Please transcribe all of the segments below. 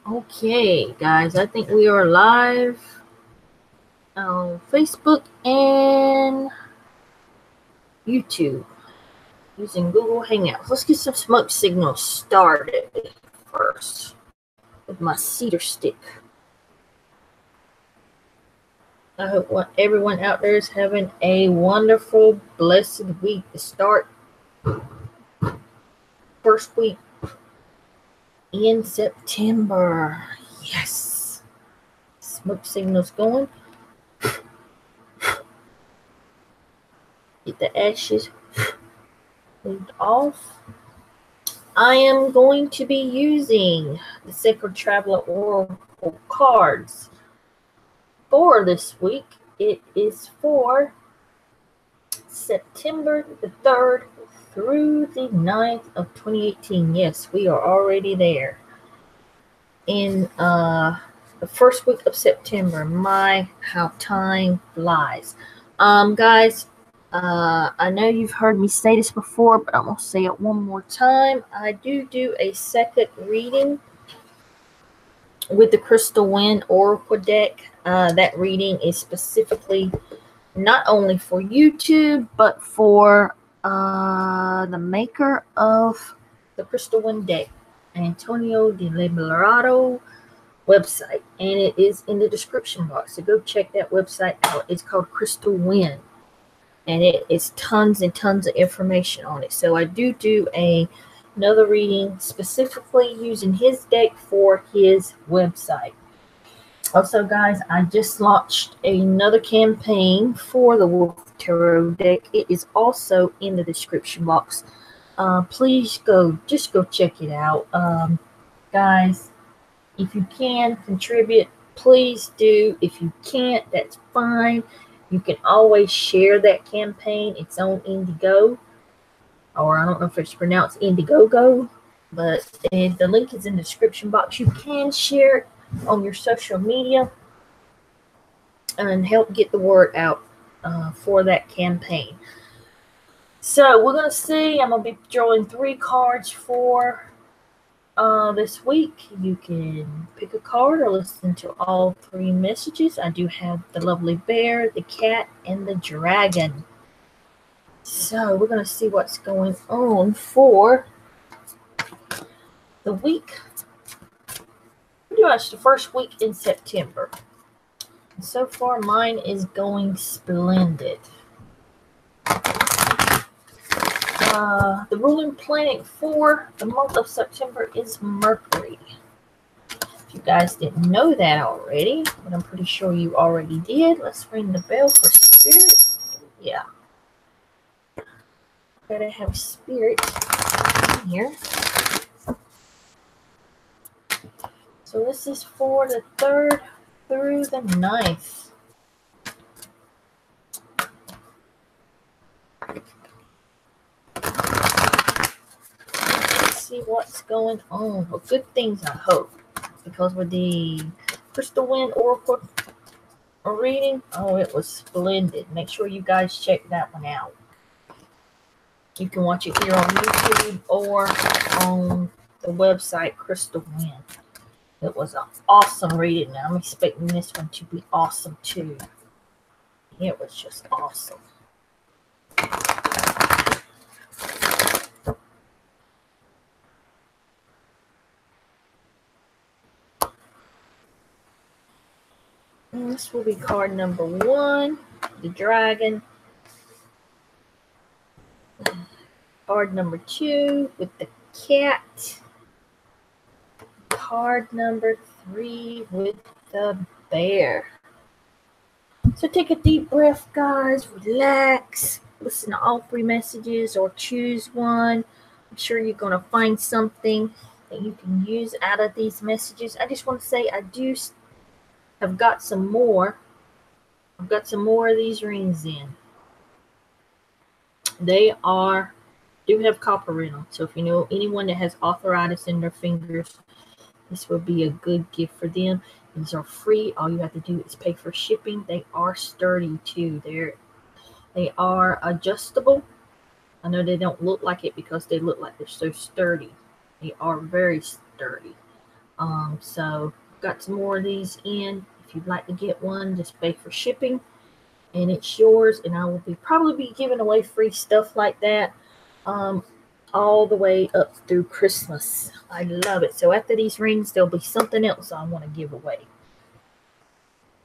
Okay, guys, I think we are live on Facebook and YouTube using Google Hangouts. Let's get some smoke signals started first with my cedar stick. I hope everyone out there is having a wonderful, blessed week to start first week in September. Yes. Smoke signals going. Get the ashes moved off. I am going to be using the Sacred Traveler Oracle cards for this week. It is for September the 3rd through the 9th of 2018. Yes, we are already there. In the first week of September. My, how time flies. Guys, I know you've heard me say this before, but I'm going to say it one more time. I do a second reading with the Crystal Wind Oracle deck. That reading is specifically not only for YouTube, but for the maker of the Crystal Wind deck, Antonio de Liberado website, and it is in the description box, so go check that website out. It's called Crystal Wind, and it is tons and tons of information on it. So I do another reading specifically using his deck for his website. Also, guys, I just launched another campaign for the Wolf Tarot deck. It is also in the description box. Please go check it out. Guys, if you can contribute, please do. If you can't, that's fine. You can always share that campaign. It's on Indigo, or I don't know if it's pronounced Indiegogo, but the link is in the description box. You can share it on your social media and help get the word out for that campaign. So we're going to see. I'm going to be drawing 3 cards for this week. You can pick a card or listen to all 3 messages. I do have the lovely bear, the cat, and the dragon. So we're going to see what's going on for the week. Pretty much the first week in September. And so far, mine is going splendid. The ruling planet for the month of September is Mercury. If you guys didn't know that already, but I'm pretty sure you already did. Let's ring the bell for spirit. Yeah. Gotta have spirit in here. So this is for the 3rd through the 9th. See what's going on. Well, good things, I hope, because with the Crystal Wind Oracle reading, oh, it was splendid. Make sure you guys check that one out. You can watch it here on YouTube or on the website Crystal Wind. It was an awesome reading. Now I'm expecting this one to be awesome too. It was just awesome. And this will be card number 1, the dragon. Card number 2 with the cat. Card number 3 with the bear. So take a deep breath, guys. Relax. Listen to all 3 messages or choose one. I'm sure you're going to find something that you can use out of these messages. I just want to say I have got some more. I've got some more of these rings in. They do have copper in them. So if you know anyone that has arthritis in their fingers, this would be a good gift for them. These are free. All you have to do is pay for shipping. They are sturdy too. They are adjustable. I know they don't look like it because they look like they're so sturdy. They are very sturdy. So got some more of these in. If you'd like to get one, just pay for shipping and it's yours. And I will probably be giving away free stuff like that um, all the way up through Christmas. I love it. So after these rings, there'll be something else I want to give away.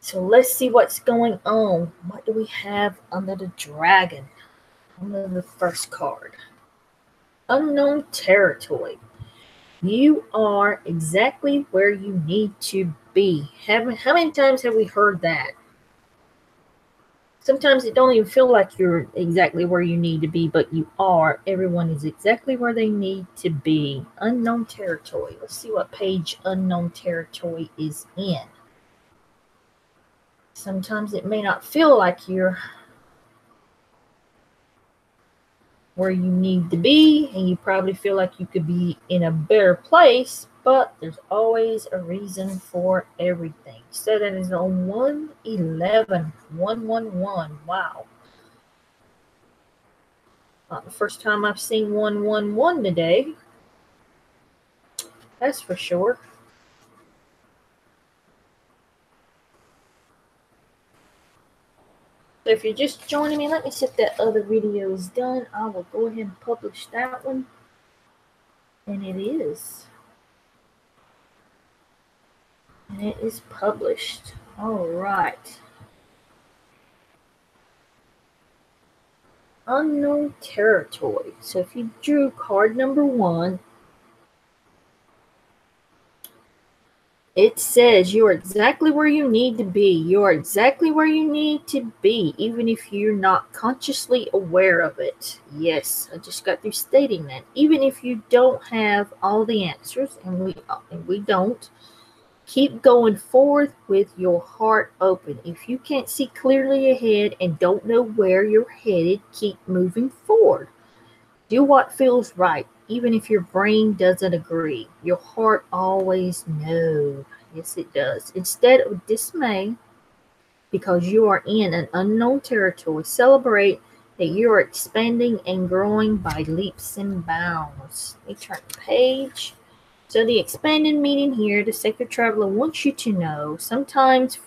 So let's see what's going on. What do we have under the dragon? Under the first card. Unknown territory. You are exactly where you need to be. How many times have we heard that? Sometimes it don't even feel like you're exactly where you need to be, but you are. Everyone is exactly where they need to be. Unknown territory. Let's see what page unknown territory is in. Sometimes it may not feel like you're where you need to be, and you probably feel like you could be in a better place, but there's always a reason for everything. So that is on 111, 111. Wow. Not the first time I've seen 111 today. That's for sure. So if you're just joining me, let me see if that other video is done. I will go ahead and publish that one. And it is. And it is published. All right. Unknown territory. So if you drew card number 1, it says you're exactly where you need to be. You're exactly where you need to be, even if you're not consciously aware of it. Yes, I just got through stating that. Even if you don't have all the answers, and we don't, keep going forward with your heart open. If you can't see clearly ahead and don't know where you're headed, keep moving forward. Do what feels right, even if your brain doesn't agree. Your heart always knows. Yes, it does. Instead of dismay, because you are in an unknown territory, celebrate that you are expanding and growing by leaps and bounds. Let me turn the page. So the expanded meaning here, the sacred traveler wants you to know sometimes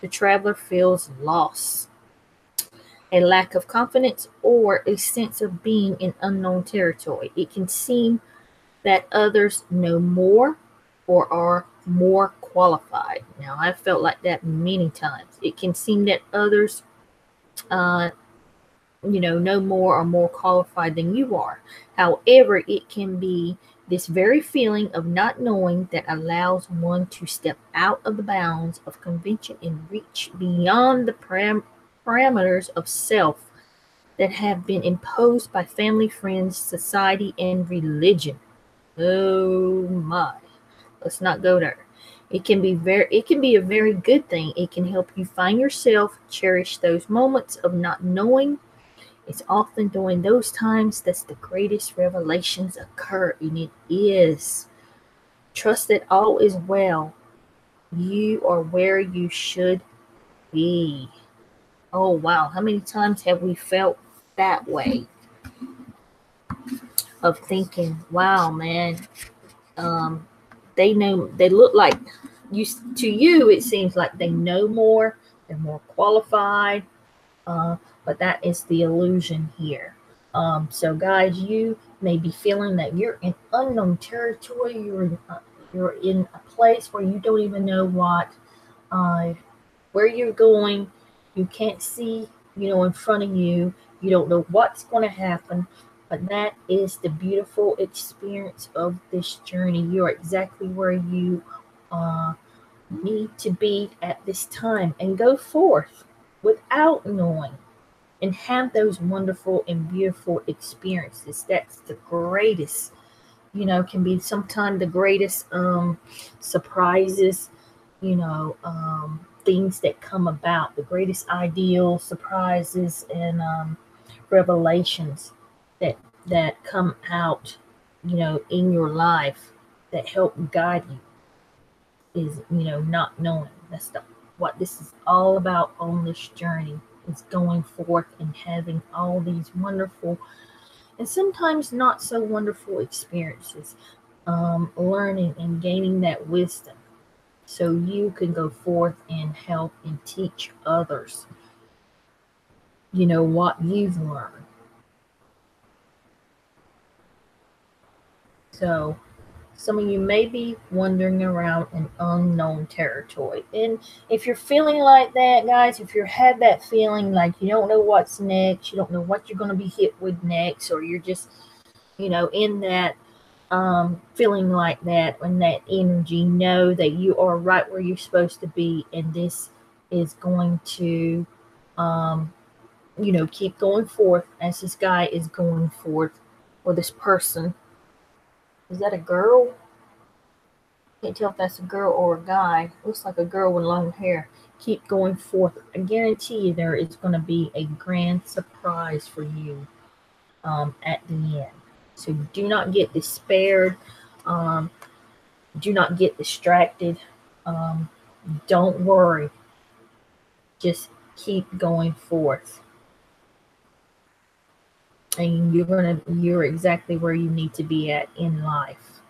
the traveler feels lost, a lack of confidence, or a sense of being in unknown territory. It can seem that others know more or are more qualified. Now, I've felt like that many times. It can seem that others, uh, know more or more qualified than you are. However, it can be this very feeling of not knowing that allows one to step out of the bounds of convention and reach beyond the parameters of self that have been imposed by family, friends, society, and religion. Oh my. Let's not go there. It can be a very good thing. It can help you find yourself, cherish those moments of not knowing. It's often during those times that the greatest revelations occur, and it is. Trust that all is well. You are where you should be. Oh wow, how many times have we felt that way? Of thinking, wow, man, um, they look like you to you. It seems like they know more, they're more qualified, but that is the illusion here. So, guys, you may be feeling that you're in unknown territory. You're in a place where you don't even know uh, where you're going. You can't see, in front of you. You don't know what's going to happen. But that is the beautiful experience of this journey. You are exactly where you uh, need to be at this time, and go forth without knowing and have those wonderful and beautiful experiences. That's the greatest, can be sometimes the greatest surprises, things that come about, the greatest ideals, surprises, and revelations that come out, in your life that help guide you is, not knowing. That's what this is all about on this journey. Is going forth and having all these wonderful and sometimes not so wonderful experiences. learning and gaining that wisdom so you can go forth and help and teach others, what you've learned. So some of you may be wandering around in unknown territory. And if you're feeling like that, guys, if you have that feeling like you don't know what's next, you don't know what you're going to be hit with next, or you're just, in that feeling like that, and that energy, know that you are right where you're supposed to be. And this is going to, keep going forth as this guy is going forth, or this person. Is that a girl? Can't tell if that's a girl or a guy. Looks like a girl with long hair. Keep going forth. I guarantee you there is going to be a grand surprise for you at the end. So do not get despaired. Do not get distracted. Don't worry. Just keep going forth. And you're exactly where you need to be at in life.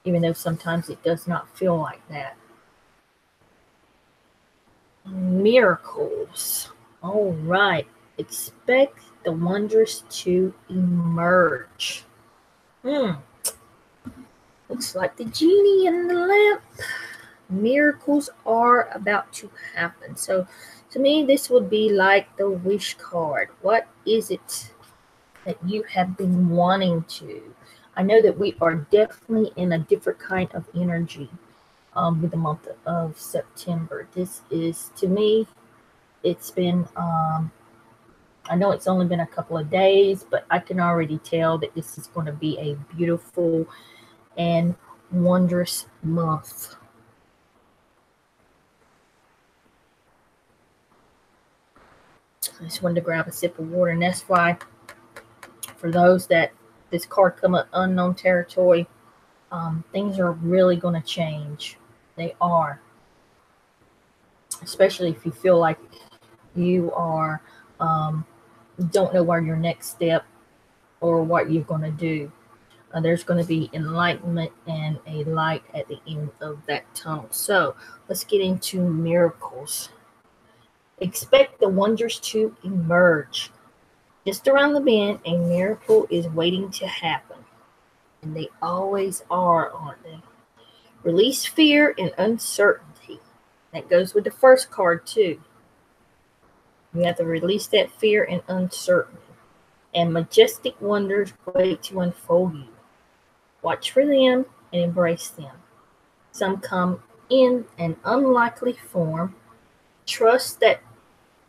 Even though sometimes it does not feel like that. Miracles. All right. Expect the wondrous to emerge. Looks like the genie in the lamp. Miracles are about to happen. So to me, this would be like the wish card. What is it that you have been wanting to? I know that we are definitely in a different kind of energy with the month of September. This is, to me, it's been, I know it's only been a couple of days, but I can already tell that this is going to be a beautiful and wondrous month. I just wanted to grab a sip of water, and that's why, for those that this card come up unknown territory, things are really going to change. They are. Especially if you feel like you are don't know where your next step or what you're going to do. There's going to be enlightenment and a light at the end of that tunnel. So let's get into miracles. Expect the wonders to emerge. Just around the bend, a miracle is waiting to happen. And they always are, aren't they? Release fear and uncertainty. That goes with the first card too. You have to release that fear and uncertainty. And majestic wonders wait to unfold you. Watch for them and embrace them. Some come in an unlikely form. Trust that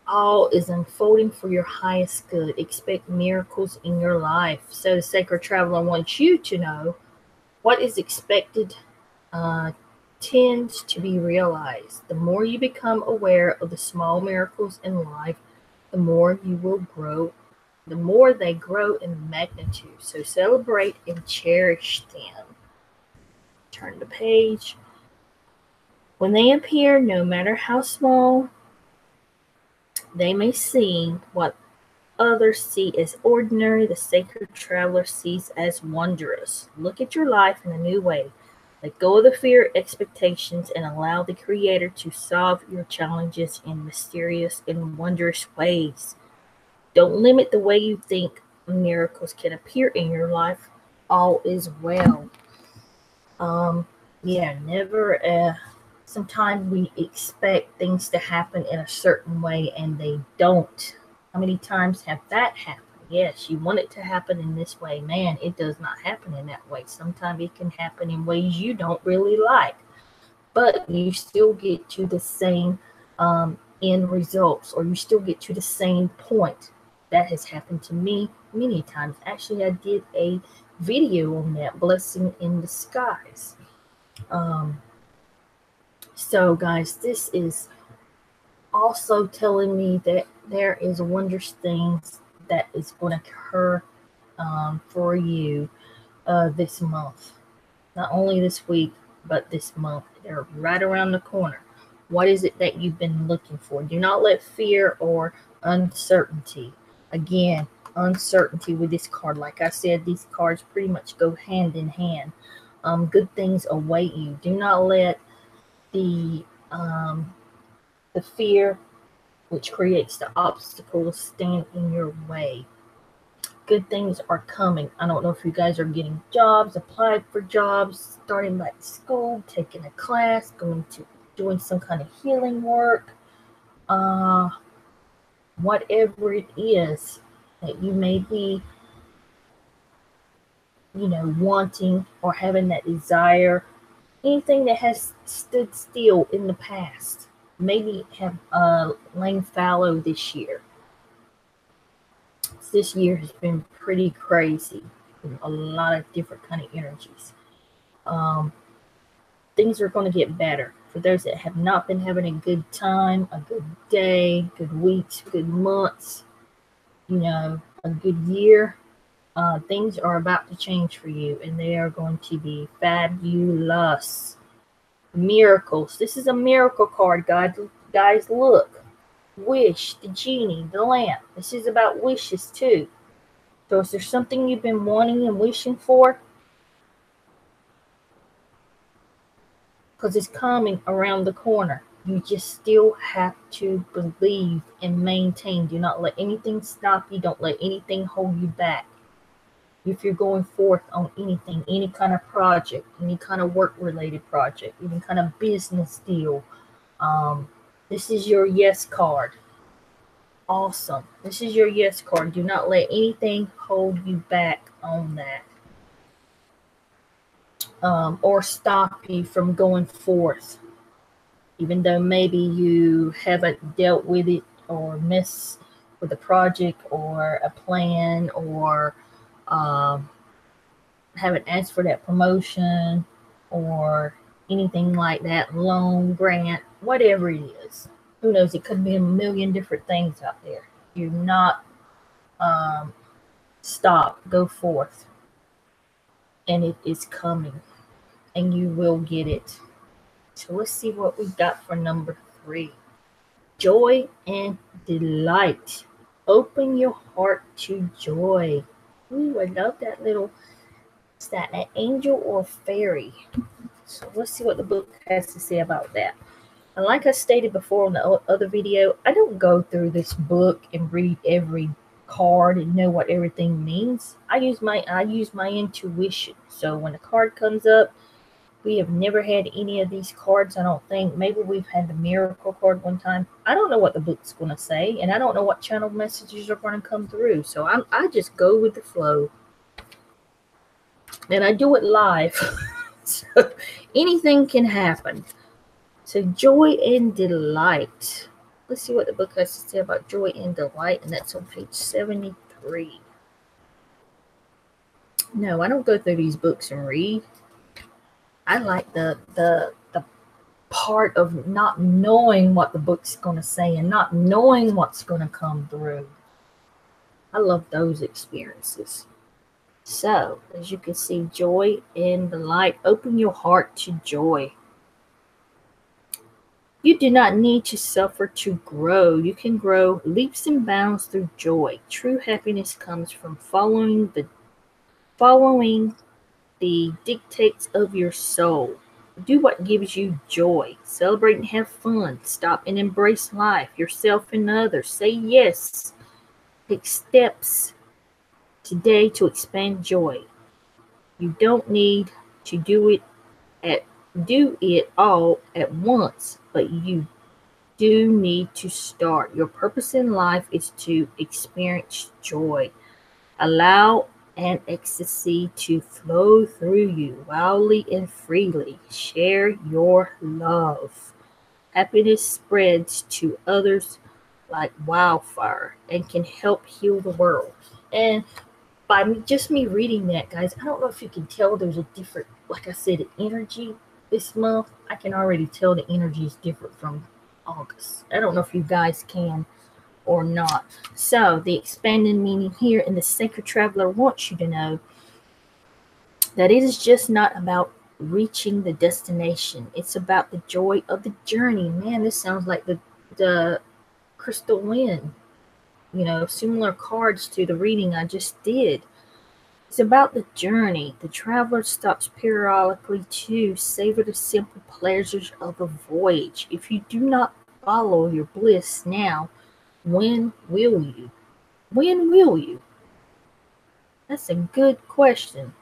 all is unfolding for your highest good. Expect miracles in your life. So the Sacred Traveler wants you to know what is expected tends to be realized. The more you become aware of the small miracles in life, the more you will grow. The more they grow in magnitude. So celebrate and cherish them. Turn the page. When they appear, no matter how small they may seem, what others see as ordinary, the Sacred Traveler sees as wondrous. Look at your life in a new way. Let go of the fear, expectations, and allow the Creator to solve your challenges in mysterious and wondrous ways. Don't limit the way you think miracles can appear in your life. All is well. Never. Sometimes we expect things to happen in a certain way and they don't. How many times have that happened? Yes, you want it to happen in this way. Man, it does not happen in that way. Sometimes it can happen in ways you don't really like. But you still get to the same end results, or you still get to the same point. That has happened to me many times. Actually, I did a video on that, blessing in disguise. So guys, this is also telling me that there is wondrous things that is going to occur for you this month. Not only this week, but this month. They're right around the corner. What is it that you've been looking for? Do not let fear or uncertainty, again, uncertainty with this card. Like I said, these cards pretty much go hand in hand. Good things await you. Do not let the fear, which creates the obstacles, stand in your way. Good things are coming. I don't know if you guys are getting jobs, applied for jobs, starting back school, taking a class, going to doing some kind of healing work, whatever it is that you may be, wanting or having that desire. Anything that has stood still in the past, maybe have lain fallow this year. This year has been pretty crazy. A lot of different kind of energies. Things are going to get better. For those that have not been having a good time, a good day, good weeks, good months, a good year, things are about to change for you, and they are going to be fabulous. Miracles. This is a miracle card, guys. Look. Wish, the genie, the lamp. This is about wishes too. So is there something you've been wanting and wishing for? Because it's coming around the corner. You just still have to believe and maintain. Do not let anything stop you. Don't let anything hold you back. If you're going forth on anything, any kind of project, any kind of work-related project, any kind of business deal, this is your yes card. Awesome. This is your yes card. Do not let anything hold you back on that. Or stop you from going forth. Even though maybe you haven't dealt with it or messed with a project or a plan, or haven't asked for that promotion or anything like that, loan, grant, whatever it is. Who knows? It could be a million different things out there. Do not stop. Go forth. And it is coming. And you will get it. So let's see what we got for number 3. Joy and delight. Open your heart to joy. Ooh, I love that little, is that an angel or fairy? So let's see what the book has to say about that. And like I stated before in the other video, I don't go through this book and read every card and know what everything means. I use my intuition. So when a card comes up, we have never had any of these cards, I don't think. Maybe we've had the miracle card one time. I don't know what the book's going to say, and I don't know what channel messages are going to come through. So I just go with the flow. And I do it live. So anything can happen. So joy and delight. Let's see what the book has to say about joy and delight, and that's on page 73. No, I don't go through these books and read. I like the part of not knowing what the book's going to say and not knowing what's going to come through. I love those experiences. So, as you can see, joy and delight. Open your heart to joy. You do not need to suffer to grow. You can grow leaps and bounds through joy. True happiness comes from following the dictates of your soul. Do what gives you joy. Celebrate and have fun. Stop and embrace life, yourself and others. Say yes. Take steps today to expand joy. You don't need to do it all at once, but you do need to start. Your purpose in life is to experience joy. Allow an ecstasy to flow through you wildly and freely. Share your love. Happiness spreads to others like wildfire and can help heal the world. And by me reading that, guys, I don't know if you can tell there's a different, like I said, energy this month. I can already tell the energy is different from August. I don't know if you guys can or not. So the expanded meaning here, and the Sacred Traveler wants you to know that it is just not about reaching the destination. It's about the joy of the journey. Man, this sounds like the crystal wind. similar cards to the reading I just did. It's about the journey. The traveler stops periodically to savor the simple pleasures of the voyage. If you do not follow your bliss now, when will you? When will you? That's a good question.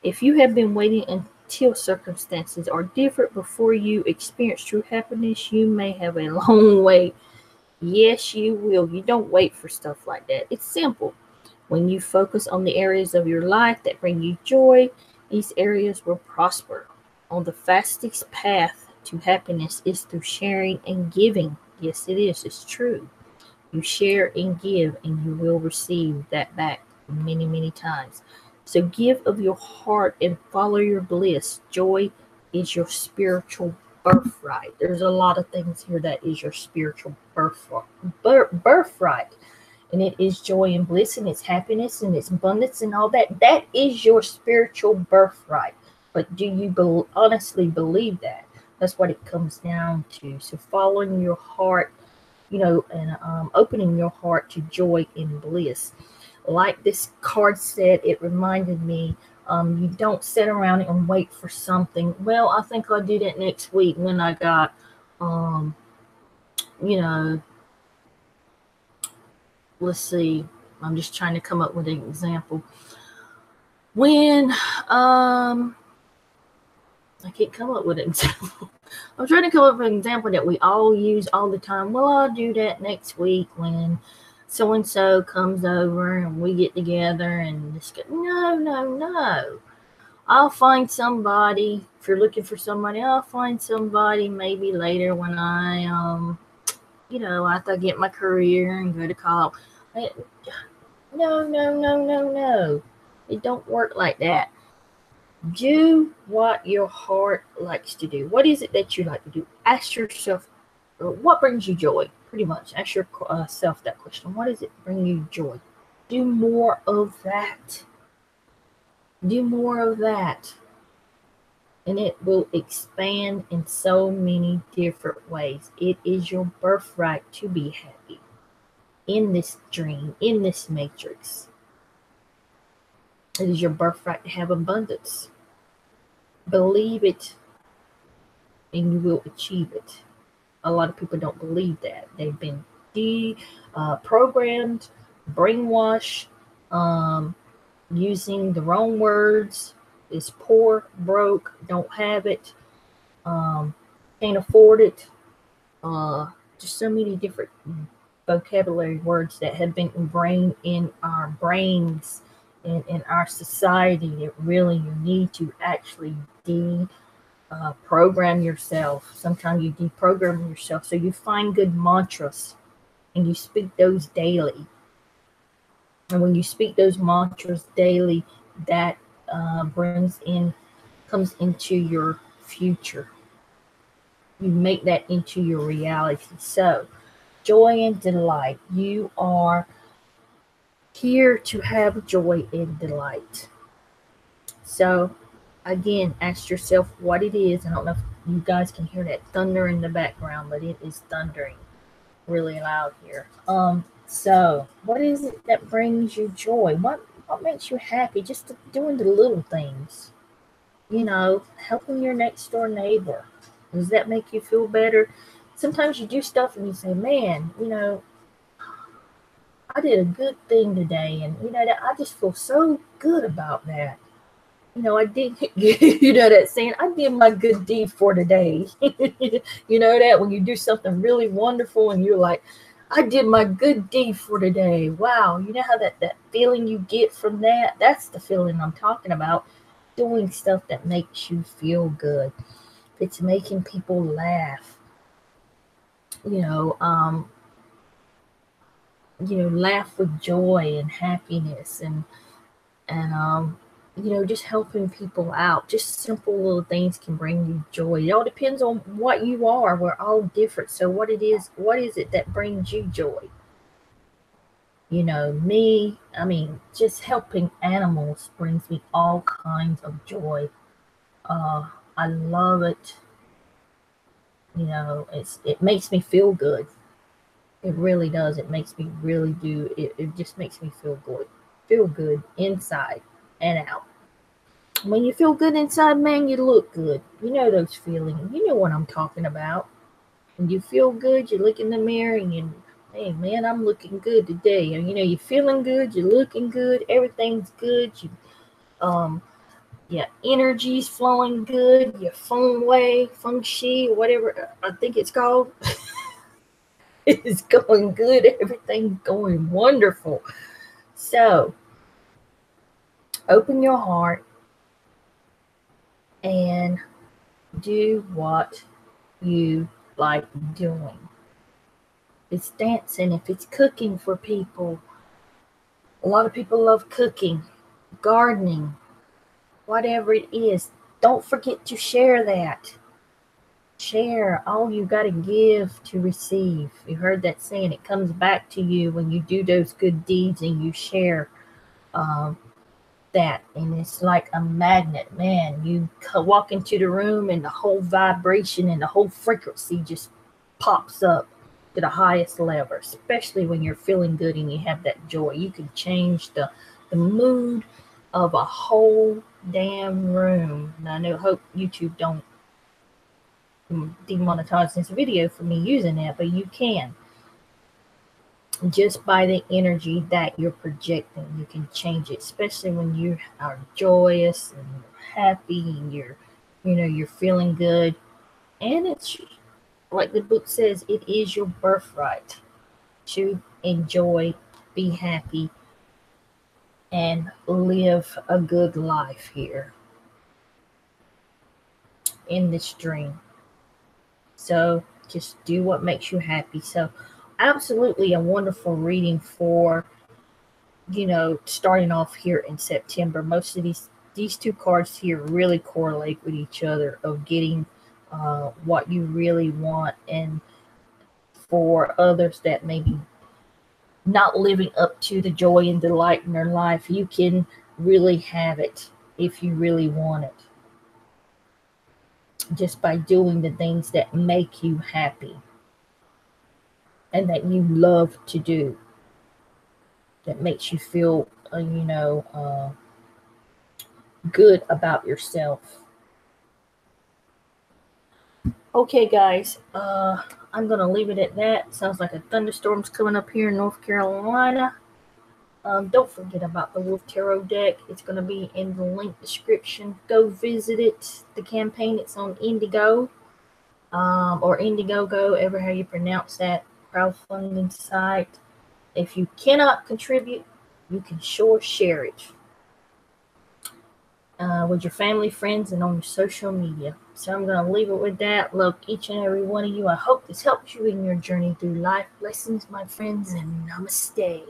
If you have been waiting until circumstances are different before you experience true happiness, you may have a long wait. Yes, you will. You don't wait for stuff like that. It's simple. When you focus on the areas of your life that bring you joy, these areas will prosper. On the fastest path to happiness is through sharing and giving. Yes, it is. It's true. You share and give, and you will receive that back many, many times. So give of your heart and follow your bliss. Joy is your spiritual birthright. There's a lot of things here that is your spiritual birthright. And it is joy and bliss and it's happiness and it's abundance and all that. That is your spiritual birthright. But do you honestly believe that? That's what it comes down to. So following your heart, and opening your heart to joy and bliss. Like this card said, it reminded me, you don't sit around and wait for something. Well, I think I'll do that next week when I got, you know, let's see. I'm just trying to come up with an example. When, I can't come up with an example. I'm trying to come up with an example that we all use all the time. Well, I'll do that next week when so and so comes over and we get together and discuss. No. I'll find somebody. If you're looking for somebody, I'll find somebody maybe later when after I get my career and go to college. No. It don't work like that. Do what your heart likes to do. What is it that you like to do? Ask yourself, what brings you joy? Pretty much. Ask yourself that question. What does it bring you joy? Do more of that. Do more of that. And it will expand in so many different ways. It is your birthright to be happy in this dream, in this matrix. It is your birthright to have abundance. Believe it and you will achieve it. A lot of people don't believe that. They've been programmed, brainwashed, using the wrong words. Is poor, broke, don't have it, can't afford it. Just so many different vocabulary words that have been ingrained in our brains and in our society that really you need to actually program yourself. Sometimes you deprogram yourself. So you find good mantras and you speak those daily. And when you speak those mantras daily, that comes into your future. You make that into your reality. So, joy and delight. You are here to have joy and delight. So, again, ask yourself what it is. I don't know if you guys can hear that thunder in the background, but it is thundering really loud here. So what is it that brings you joy? What makes you happy? Just doing the little things. Helping your next door neighbor. Does that make you feel better? Sometimes you do stuff and you say, man, I did a good thing today, and that I just feel so good about that. I did, that saying, I did my good deed for today. That when you do something really wonderful and you're like, I did my good deed for today. Wow. You know how that feeling you get from that? That's the feeling I'm talking about. Doing stuff that makes you feel good. It's making people laugh. Laugh with joy and happiness and just helping people out. Just simple little things can bring you joy. It all depends on what you are. We're all different. So what is it that brings you joy? Me, just helping animals brings me all kinds of joy. I love it. It makes me feel good. It really does. It makes me really do. It just makes me feel good inside and out. When you feel good inside, man, you look good. You know those feelings. You know what I'm talking about. When you feel good, you look in the mirror and you, hey man, I'm looking good today. And you know, you're feeling good, you're looking good, everything's good. Um, your energy's flowing good. Your feng shi, whatever I think it's called, is going good. Everything's going wonderful. So open your heart and do what you like doing. If it's dancing, if it's cooking for people. A lot of people love cooking, gardening, whatever it is. Don't forget to share that. Share. All you got to give to receive. You heard that saying. It comes back to you when you do those good deeds and you share um, that. And it's like a magnet, man. You walk into the room and the whole vibration and the whole frequency just pops up to the highest level, especially when you're feeling good and you have that joy. You can change the mood of a whole damn room. And I hope YouTube don't demonetize this video for me using that, but you can. Just by the energy that you're projecting, you can change it, especially when you are joyous and happy and you're feeling good. And it's like the book says, it is your birthright to enjoy, be happy, and live a good life here in this dream. So just do what makes you happy. So absolutely a wonderful reading for, starting off here in September. Most of these two cards here really correlate with each other of getting what you really want, and for others that maybe not living up to the joy and delight in their life, you can really have it if you really want it. Just by doing the things that make you happy and that you love to do, that makes you feel, good about yourself. Okay, guys, I'm going to leave it at that. Sounds like a thunderstorm's coming up here in North Carolina. Don't forget about the Wolf Tarot deck. It's going to be in the link description. Go visit it. The campaign, it's on Indigo, or Indiegogo, ever how you pronounce that crowdfunding site. If you cannot contribute, you can sure share it with your family, friends, and on your social media. So I'm going to leave it with that. Love each and every one of you. I hope this helps you in your journey through life. Blessings, my friends, and namaste.